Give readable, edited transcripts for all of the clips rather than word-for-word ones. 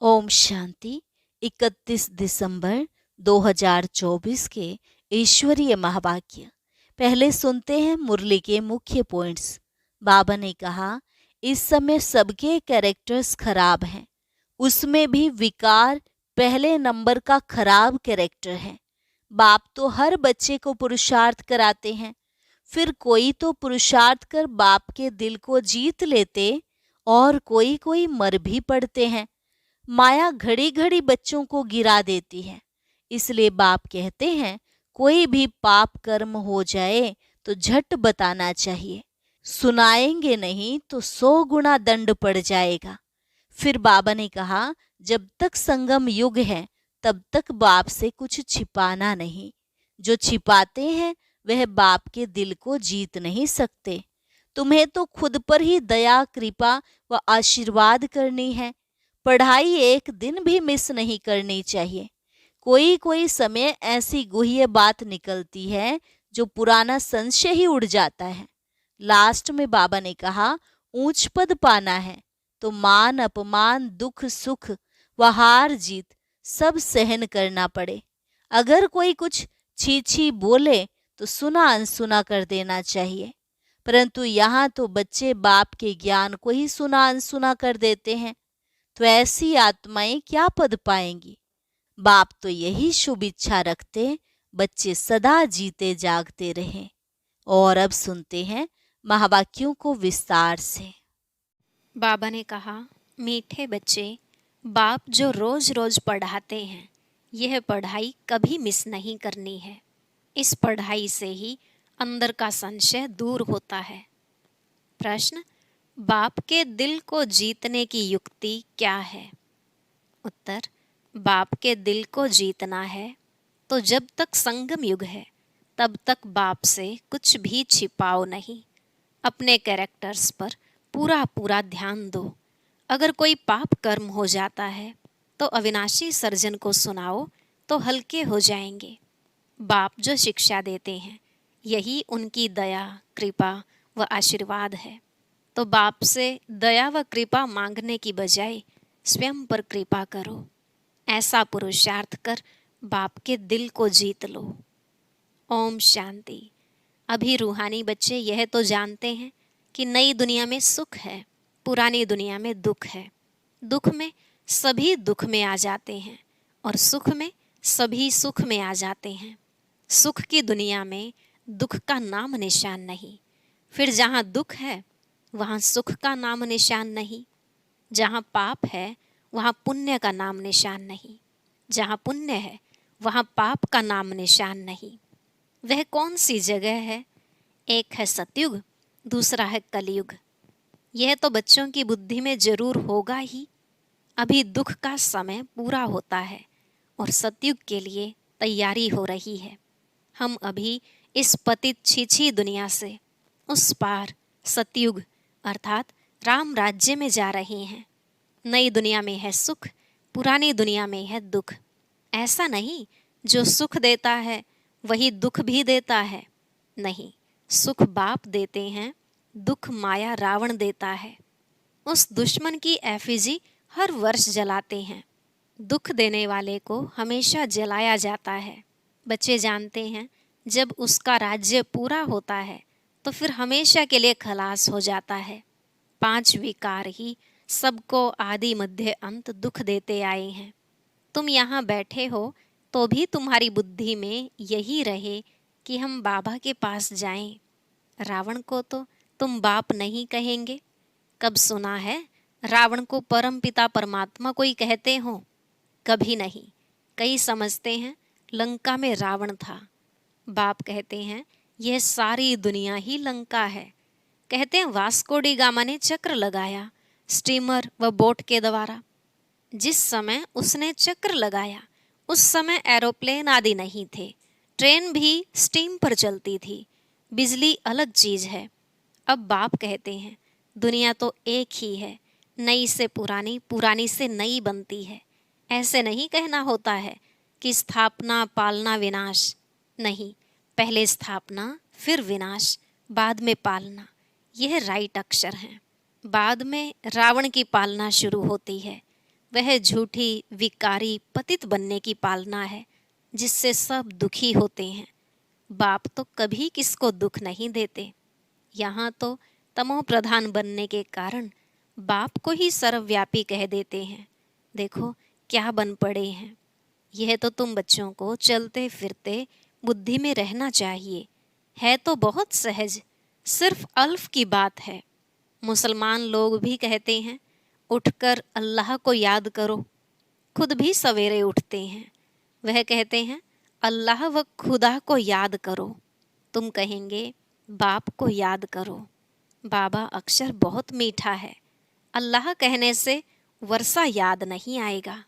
ओम शांति। 31 दिसंबर 2024 के ईश्वरीय महावाक्य। पहले सुनते हैं मुरली के मुख्य पॉइंट्स। बाबा ने कहा, इस समय सबके कैरेक्टर्स खराब हैं, उसमें भी विकार पहले नंबर का खराब कैरेक्टर है। बाप तो हर बच्चे को पुरुषार्थ कराते हैं, फिर कोई तो पुरुषार्थ कर बाप के दिल को जीत लेते और कोई कोई मर भी पड़ते हैं। माया घड़ी घड़ी बच्चों को गिरा देती है। इसलिए बाप कहते हैं, कोई भी पाप कर्म हो जाए तो झट बताना चाहिए, सुनाएंगे नहीं तो 100 गुना दंड पड़ जाएगा। फिर बाबा ने कहा, जब तक संगम युग है तब तक बाप से कुछ छिपाना नहीं। जो छिपाते हैं वह बाप के दिल को जीत नहीं सकते। तुम्हें तो खुद पर ही दया, कृपा व आशीर्वाद करनी है। पढ़ाई एक दिन भी मिस नहीं करनी चाहिए। कोई कोई समय ऐसी गुह्य बात निकलती है जो पुराना संशय ही उड़ जाता है। लास्ट में बाबा ने कहा, ऊंच पद पाना है तो मान अपमान, दुख सुख व हार जीत सब सहन करना पड़े। अगर कोई कुछ छी छी बोले तो सुना अनसुना कर देना चाहिए। परंतु यहाँ तो बच्चे बाप के ज्ञान को ही सुना अनसुना कर देते हैं, तो ऐसी आत्माएं क्या पद पाएंगी। बाप तो यही शुभ इच्छा रखते, बच्चे सदा जीते जागते रहें। और अब सुनते हैं महावाक्यों को विस्तार से। बाबा ने कहा, मीठे बच्चे, बाप जो रोज रोज पढ़ाते हैं, यह पढ़ाई कभी मिस नहीं करनी है। इस पढ़ाई से ही अंदर का संशय दूर होता है। प्रश्न, बाप के दिल को जीतने की युक्ति क्या है? उत्तर, बाप के दिल को जीतना है तो जब तक संगम युग है तब तक बाप से कुछ भी छिपाओ नहीं। अपने कैरेक्टर्स पर पूरा पूरा ध्यान दो। अगर कोई पाप कर्म हो जाता है तो अविनाशी सर्जन को सुनाओ तो हल्के हो जाएंगे। बाप जो शिक्षा देते हैं यही उनकी दया, कृपा व आशीर्वाद है। तो बाप से दया व कृपा मांगने की बजाय स्वयं पर कृपा करो। ऐसा पुरुषार्थ कर बाप के दिल को जीत लो। ओम शांति। अभी रूहानी बच्चे यह तो जानते हैं कि नई दुनिया में सुख है, पुरानी दुनिया में दुख है। दुख में सभी दुख में आ जाते हैं और सुख में सभी सुख में आ जाते हैं। सुख की दुनिया में दुख का नाम निशान नहीं। फिर जहाँ दुख है वहाँ सुख का नाम निशान नहीं। जहाँ पाप है वहाँ पुण्य का नाम निशान नहीं। जहाँ पुण्य है वहाँ पाप का नाम निशान नहीं। वह कौन सी जगह है? एक है सतयुग, दूसरा है कलयुग। यह तो बच्चों की बुद्धि में जरूर होगा ही। अभी दुख का समय पूरा होता है और सतयुग के लिए तैयारी हो रही है। हम अभी इस पतित छीछी दुनिया से उस पार सतयुग अर्थात राम राज्य में जा रहे हैं। नई दुनिया में है सुख, पुरानी दुनिया में है दुख। ऐसा नहीं जो सुख देता है वही दुख भी देता है। नहीं, सुख बाप देते हैं, दुख माया रावण देता है। उस दुश्मन की एफिजी हर वर्ष जलाते हैं। दुख देने वाले को हमेशा जलाया जाता है। बच्चे जानते हैं जब उसका राज्य पूरा होता है तो फिर हमेशा के लिए खलास हो जाता है। 5 विकार ही सबको आदि मध्य अंत दुख देते आए हैं। तुम यहाँ बैठे हो तो भी तुम्हारी बुद्धि में यही रहे कि हम बाबा के पास जाएं। रावण को तो तुम बाप नहीं कहेंगे। कब सुना है रावण को परम पिता परमात्मा कोई कहते हो? कभी नहीं। कई समझते हैं लंका में रावण था। बाप कहते हैं यह सारी दुनिया ही लंका है। कहते हैं वास्को डी गामा ने चक्र लगाया स्टीमर व बोट के द्वारा। जिस समय उसने चक्र लगाया उस समय एरोप्लेन आदि नहीं थे। ट्रेन भी स्टीम पर चलती थी। बिजली अलग चीज है। अब बाप कहते हैं दुनिया तो एक ही है, नई से पुरानी, पुरानी से नई बनती है। ऐसे नहीं कहना होता है कि स्थापना, पालना, विनाश। नहीं, पहले स्थापना, फिर विनाश, बाद में पालना। यह राइट अक्षर हैं। बाद में रावण की पालना शुरू होती है। वह झूठी, विकारी, पतित बनने की पालना है जिससे सब दुखी होते हैं। बाप तो कभी किसको दुख नहीं देते। यहाँ तो तमो प्रधान बनने के कारण बाप को ही सर्वव्यापी कह देते हैं। देखो क्या बन पड़े हैं। यह तो तुम बच्चों को चलते फिरते बुद्धि में रहना चाहिए। है तो बहुत सहज, सिर्फ अल्फ की बात है। मुसलमान लोग भी कहते हैं उठकर अल्लाह को याद करो, खुद भी सवेरे उठते हैं। वह कहते हैं अल्लाह व खुदा को याद करो। तुम कहेंगे बाप को याद करो। बाबा अक्षर बहुत मीठा है, अल्लाह कहने से वर्षा याद नहीं आएगा।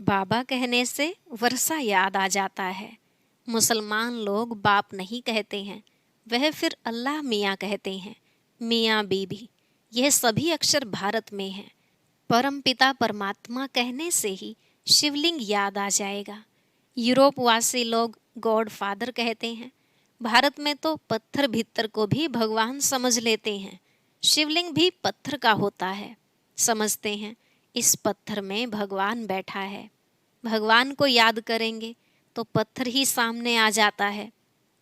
बाबा कहने से वर्षा याद आ जाता है। मुसलमान लोग बाप नहीं कहते हैं, वह फिर अल्लाह मियाँ कहते हैं। मियाँ बीबी यह सभी अक्षर भारत में हैं। परम पिता परमात्मा कहने से ही शिवलिंग याद आ जाएगा। यूरोप वासी लोग गॉड फादर कहते हैं। भारत में तो पत्थर भीतर को भी भगवान समझ लेते हैं। शिवलिंग भी पत्थर का होता है। समझते हैं इस पत्थर में भगवान बैठा है। भगवान को याद करेंगे तो पत्थर ही सामने आ जाता है।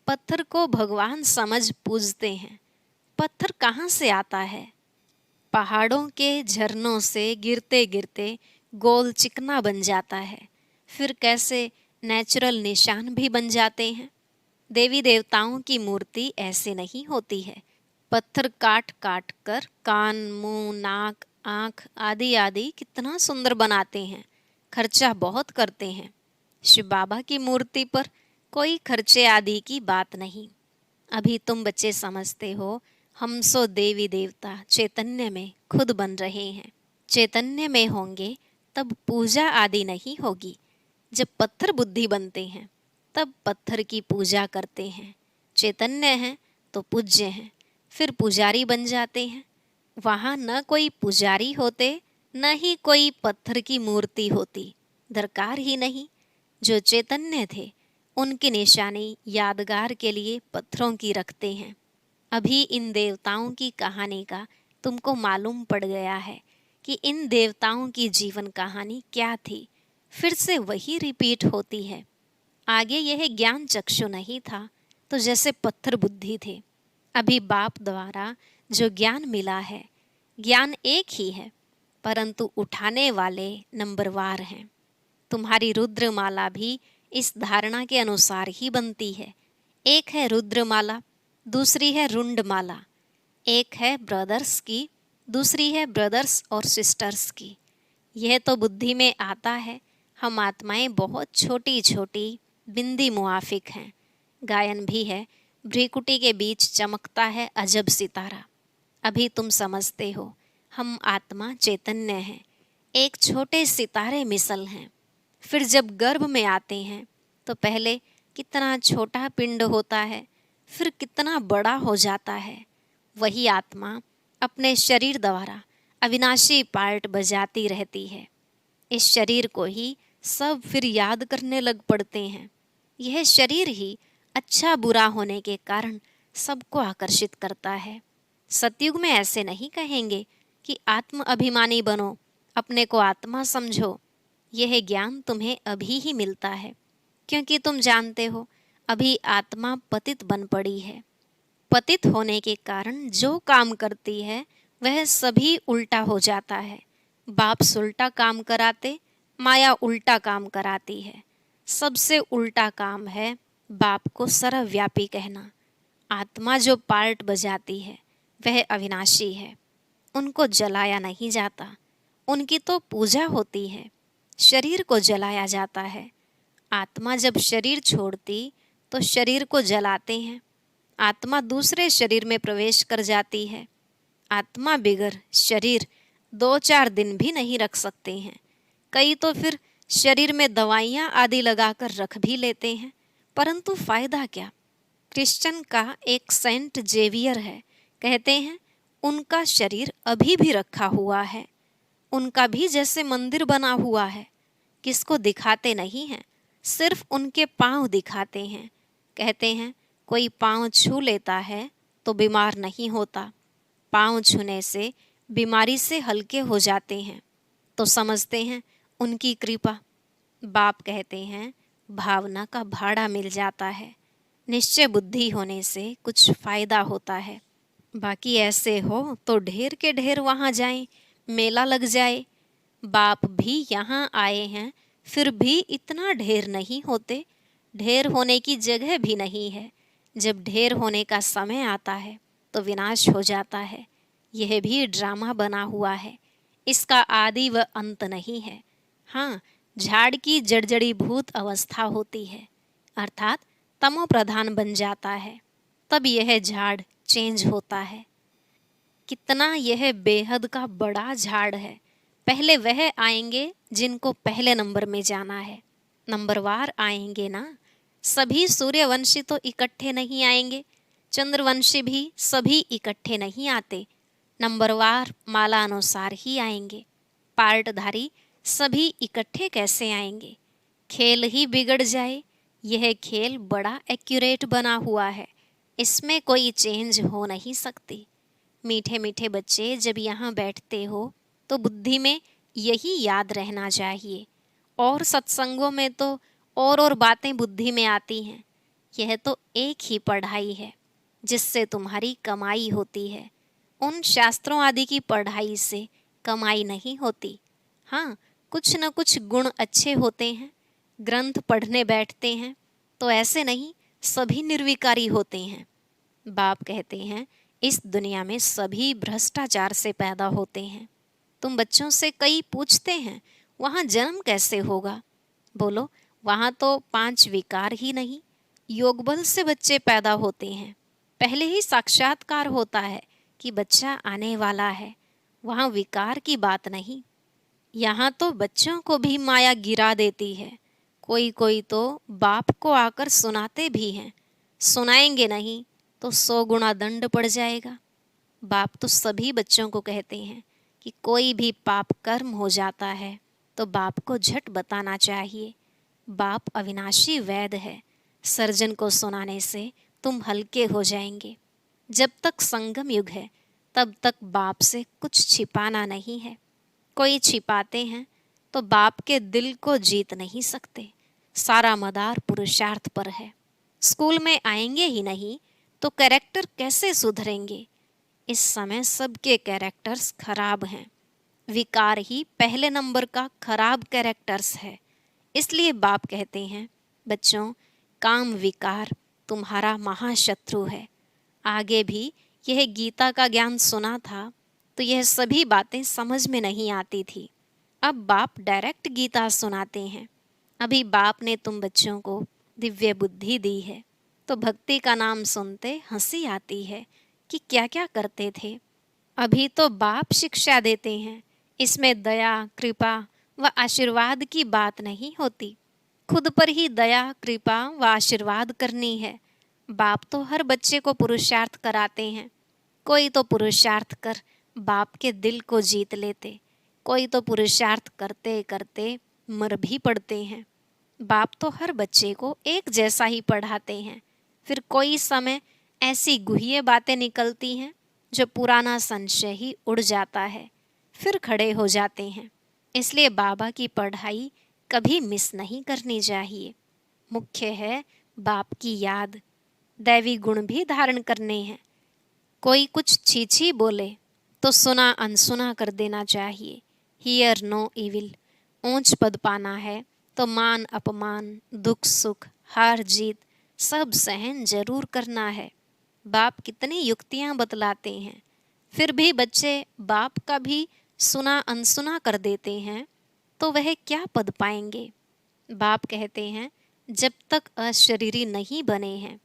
पत्थर को भगवान समझ पूजते हैं। पत्थर कहाँ से आता है? पहाड़ों के झरनों से गिरते गिरते गोल चिकना बन जाता है। फिर कैसे नेचुरल निशान भी बन जाते हैं। देवी देवताओं की मूर्ति ऐसे नहीं होती है। पत्थर काट काट कर कान, मुंह, नाक, आँख आदि आदि कितना सुंदर बनाते हैं। खर्चा बहुत करते हैं। शिव बाबा की मूर्ति पर कोई खर्चे आदि की बात नहीं। अभी तुम बच्चे समझते हो हम सो देवी देवता चैतन्य में खुद बन रहे हैं। चैतन्य में होंगे तब पूजा आदि नहीं होगी। जब पत्थर बुद्धि बनते हैं तब पत्थर की पूजा करते हैं। चैतन्य हैं तो पूज्य हैं, फिर पुजारी बन जाते हैं। वहाँ न कोई पुजारी होते न ही कोई पत्थर की मूर्ति होती, दरकार ही नहीं। जो चैतन्य थे उनकी निशानी यादगार के लिए पत्थरों की रखते हैं। अभी इन देवताओं की कहानी का तुमको मालूम पड़ गया है कि इन देवताओं की जीवन कहानी क्या थी। फिर से वही रिपीट होती है। आगे यह ज्ञान चक्षु नहीं था तो जैसे पत्थर बुद्धि थे। अभी बाप द्वारा जो ज्ञान मिला है, ज्ञान एक ही है परंतु उठाने वाले नंबरवार हैं। तुम्हारी रुद्रमाला भी इस धारणा के अनुसार ही बनती है। एक है रुद्रमाला, दूसरी है रुंडमाला। एक है ब्रदर्स की, दूसरी है ब्रदर्स और सिस्टर्स की। यह तो बुद्धि में आता है। हम आत्माएं बहुत छोटी छोटी बिंदी मुआफिक हैं। गायन भी है, भ्रीकुटी के बीच चमकता है अजब सितारा। अभी तुम समझते हो हम आत्मा चैतन्य हैं, एक छोटे सितारे मिसल हैं। फिर जब गर्भ में आते हैं तो पहले कितना छोटा पिंड होता है, फिर कितना बड़ा हो जाता है। वही आत्मा अपने शरीर द्वारा अविनाशी पार्ट बजाती रहती है। इस शरीर को ही सब फिर याद करने लग पड़ते हैं। यह शरीर ही अच्छा बुरा होने के कारण सबको आकर्षित करता है। सतयुग में ऐसे नहीं कहेंगे कि आत्म अभिमानी बनो, अपने को आत्मा समझो। यह ज्ञान तुम्हें अभी ही मिलता है क्योंकि तुम जानते हो अभी आत्मा पतित बन पड़ी है। पतित होने के कारण जो काम करती है वह सभी उल्टा हो जाता है। बाप सुलटा काम कराते, माया उल्टा काम कराती है। सबसे उल्टा काम है बाप को सर्वव्यापी कहना। आत्मा जो पार्ट बजाती है वह अविनाशी है, उनको जलाया नहीं जाता। उनकी तो पूजा होती है। शरीर को जलाया जाता है। आत्मा जब शरीर छोड़ती तो शरीर को जलाते हैं। आत्मा दूसरे शरीर में प्रवेश कर जाती है। आत्मा बिगर शरीर 2-4 दिन भी नहीं रख सकते हैं। कई तो फिर शरीर में दवाइयाँ आदि लगाकर रख भी लेते हैं, परंतु फायदा क्या? क्रिश्चियन का एक सेंट जेवियर है, कहते हैं उनका शरीर अभी भी रखा हुआ है। उनका भी जैसे मंदिर बना हुआ है। किसको दिखाते नहीं हैं, सिर्फ उनके पाँव दिखाते हैं। कहते हैं कोई पाँव छू लेता है तो बीमार नहीं होता। पाँव छूने से बीमारी से हल्के हो जाते हैं। तो समझते हैं उनकी कृपा। बाप कहते हैं भावना का भाड़ा मिल जाता है, निश्चय बुद्धि होने से कुछ फायदा होता है। बाकी ऐसे हो तो ढेर के ढेर वहाँ जाएं, मेला लग जाए। बाप भी यहाँ आए हैं, फिर भी इतना ढेर नहीं होते। ढेर होने की जगह भी नहीं है। जब ढेर होने का समय आता है तो विनाश हो जाता है। यह भी ड्रामा बना हुआ है, इसका आदि व अंत नहीं है। हाँ, झाड़ की जड़जड़ीभूत अवस्था होती है, अर्थात तमो प्रधान बन जाता है, तब यह झाड़ चेंज होता है। कितना यह बेहद का बड़ा झाड़ है। पहले वह आएंगे जिनको पहले नंबर में जाना है। नंबरवार आएंगे ना। सभी सूर्यवंशी तो इकट्ठे नहीं आएंगे, चंद्रवंशी भी सभी इकट्ठे नहीं आते। नंबरवार माला अनुसार ही आएंगे। पार्टधारी सभी इकट्ठे कैसे आएंगे? खेल ही बिगड़ जाए। यह खेल बड़ा एक्यूरेट बना हुआ है, इसमें कोई चेंज हो नहीं सकती। मीठे मीठे बच्चे जब यहाँ बैठते हो तो बुद्धि में यही याद रहना चाहिए। और सत्संगों में तो और बातें बुद्धि में आती हैं। यह तो एक ही पढ़ाई है जिससे तुम्हारी कमाई होती है। उन शास्त्रों आदि की पढ़ाई से कमाई नहीं होती। हाँ, कुछ न कुछ गुण अच्छे होते हैं। ग्रंथ पढ़ने बैठते हैं तो ऐसे नहीं सभी निर्विकारी होते हैं। बाप कहते हैं इस दुनिया में सभी भ्रष्टाचार से पैदा होते हैं। तुम बच्चों से कई पूछते हैं वहाँ जन्म कैसे होगा? बोलो वहाँ तो 5 विकार ही नहीं, योग बल से बच्चे पैदा होते हैं। पहले ही साक्षात्कार होता है कि बच्चा आने वाला है। वहाँ विकार की बात नहीं। यहाँ तो बच्चों को भी माया गिरा देती है। कोई कोई तो बाप को आकर सुनाते भी हैं। सुनाएंगे नहीं तो 100 गुना दंड पड़ जाएगा। बाप तो सभी बच्चों को कहते हैं कि कोई भी पाप कर्म हो जाता है तो बाप को झट बताना चाहिए। बाप अविनाशी वैद है। सर्जन को सुनाने से तुम हल्के हो जाएंगे। जब तक संगम युग है तब तक बाप से कुछ छिपाना नहीं है। कोई छिपाते हैं तो बाप के दिल को जीत नहीं सकते। सारा मदार पुरुषार्थ पर है। स्कूल में आएंगे ही नहीं तो कैरेक्टर कैसे सुधरेंगे? इस समय सबके कैरेक्टर्स खराब हैं। विकार ही पहले नंबर का खराब कैरेक्टर्स है। इसलिए बाप कहते हैं बच्चों, काम विकार तुम्हारा महाशत्रु है। आगे भी यह गीता का ज्ञान सुना था तो यह सभी बातें समझ में नहीं आती थी। अब बाप डायरेक्ट गीता सुनाते हैं। अभी बाप ने तुम बच्चों को दिव्य बुद्धि दी है तो भक्ति का नाम सुनते हंसी आती है कि क्या क्या करते थे। अभी तो बाप शिक्षा देते हैं, इसमें दया कृपा व आशीर्वाद की बात नहीं होती। खुद पर ही दया कृपा व आशीर्वाद करनी है। बाप तो हर बच्चे को पुरुषार्थ कराते हैं। कोई तो पुरुषार्थ कर बाप के दिल को जीत लेते, कोई तो पुरुषार्थ करते करते मर भी पड़ते हैं। बाप तो हर बच्चे को एक जैसा ही पढ़ाते हैं। फिर कोई समय ऐसी गुह्य बातें निकलती हैं जो पुराना संशय ही उड़ जाता है, फिर खड़े हो जाते हैं। इसलिए बाबा की पढ़ाई कभी मिस नहीं करनी चाहिए। मुख्य है बाप की याद। दैवी गुण भी धारण करने हैं। कोई कुछ छीछी बोले तो सुना अनसुना कर देना चाहिए। Hear no evil. ऊंच पद पाना है तो मान अपमान दुख सुख हार जीत सब सहन जरूर करना है। बाप कितनी युक्तियां बतलाते हैं, फिर भी बच्चे बाप का भी सुना अनसुना कर देते हैं तो वह क्या पद पाएंगे? बाप कहते हैं जब तक अशरीरी नहीं बने हैं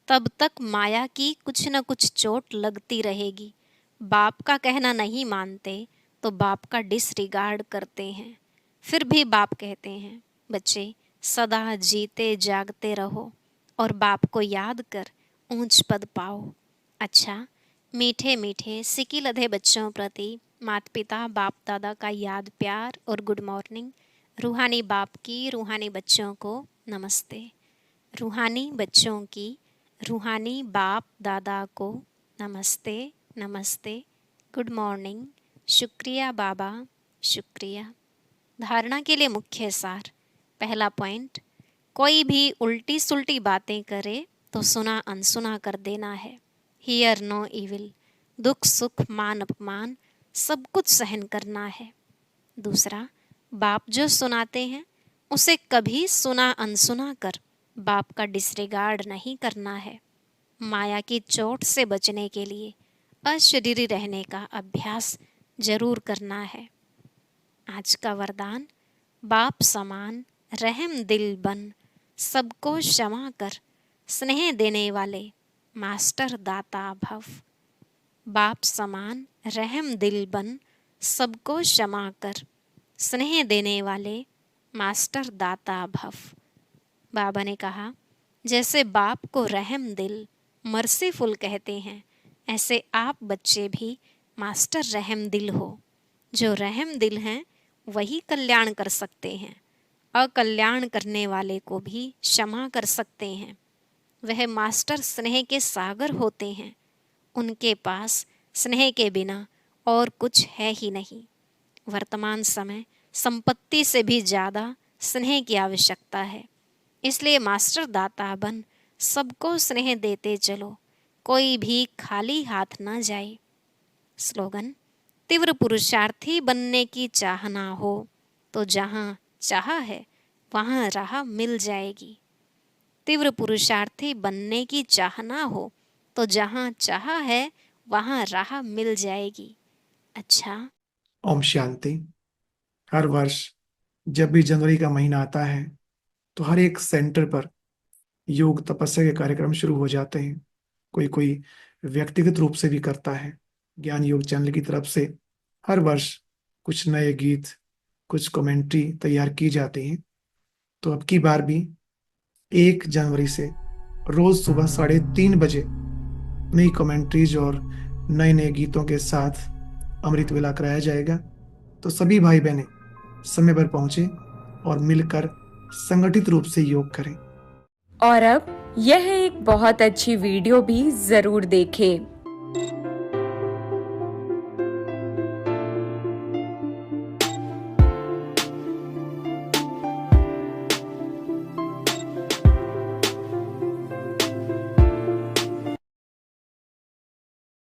तब तक माया की कुछ न कुछ चोट लगती रहेगी। बाप का कहना नहीं मानते तो बाप का डिसरिगार्ड करते हैं। फिर भी बाप कहते हैं बच्चे सदा जीते जागते रहो और बाप को याद कर ऊंच पद पाओ। अच्छा, मीठे मीठे सिकी लधे बच्चों प्रति माता पिता बाप दादा का याद प्यार और गुड मॉर्निंग। रूहानी बाप की रूहानी बच्चों को नमस्ते। रूहानी बच्चों की रूहानी बाप दादा को नमस्ते नमस्ते, गुड मॉर्निंग, शुक्रिया बाबा, शुक्रिया। धारणा के लिए मुख्य सार। पहला पॉइंट, कोई भी उल्टी सुल्टी बातें करे तो सुना अनसुना कर देना है। हियर नो इविल, दुख सुख मान अपमान सब कुछ सहन करना है। दूसरा, बाप जो सुनाते हैं उसे कभी सुना अनसुना कर बाप का डिसरिगार्ड नहीं करना है। माया की चोट से बचने के लिए अशरीरी रहने का अभ्यास जरूर करना है। आज का वरदान, बाप समान रहम दिल बन सबको क्षमा कर स्नेह देने वाले मास्टर दाता भव। बाप समान रहम दिल बन सबको क्षमा कर स्नेह देने वाले मास्टर दाता भव। बाबा ने कहा, जैसे बाप को रहम दिल मर्सीफुल कहते हैं, ऐसे आप बच्चे भी मास्टर रहम दिल हो। जो रहम दिल हैं वही कल्याण कर सकते हैं, अकल्याण करने वाले को भी क्षमा कर सकते हैं। वह मास्टर स्नेह के सागर होते हैं, उनके पास स्नेह के बिना और कुछ है ही नहीं। वर्तमान समय संपत्ति से भी ज़्यादा स्नेह की आवश्यकता है, इसलिए मास्टर दाता बन सबको स्नेह देते चलो, कोई भी खाली हाथ न जाए। स्लोगन, तीव्र पुरुषार्थी बनने की चाहना हो तो जहाँ चाह है वहाँ राह मिल जाएगी। तीव्र पुरुषार्थी बनने की चाहना हो तो जहाँ चाह है वहाँ राह मिल जाएगी। अच्छा, ओम शांति। हर वर्ष जब भी जनवरी का महीना आता है तो हर एक सेंटर पर योग तपस्या के कार्यक्रम शुरू हो जाते हैं। कोई कोई व्यक्तिगत रूप से भी करता है। ज्ञान योग चैनल की तरफ से हर वर्ष कुछ नए गीत, कुछ कमेंट्री तैयार की जाती हैं। तो अब की बार भी 1 जनवरी से रोज सुबह 3:30 बजे नई कमेंट्रीज और नए नए गीतों के साथ अमृत वेला कराया जाएगा। तो सभी भाई बहनें समय पर पहुंचे और मिलकर संगठित रूप से योग करें। और अब यह एक बहुत अच्छी वीडियो भी जरूर देखें।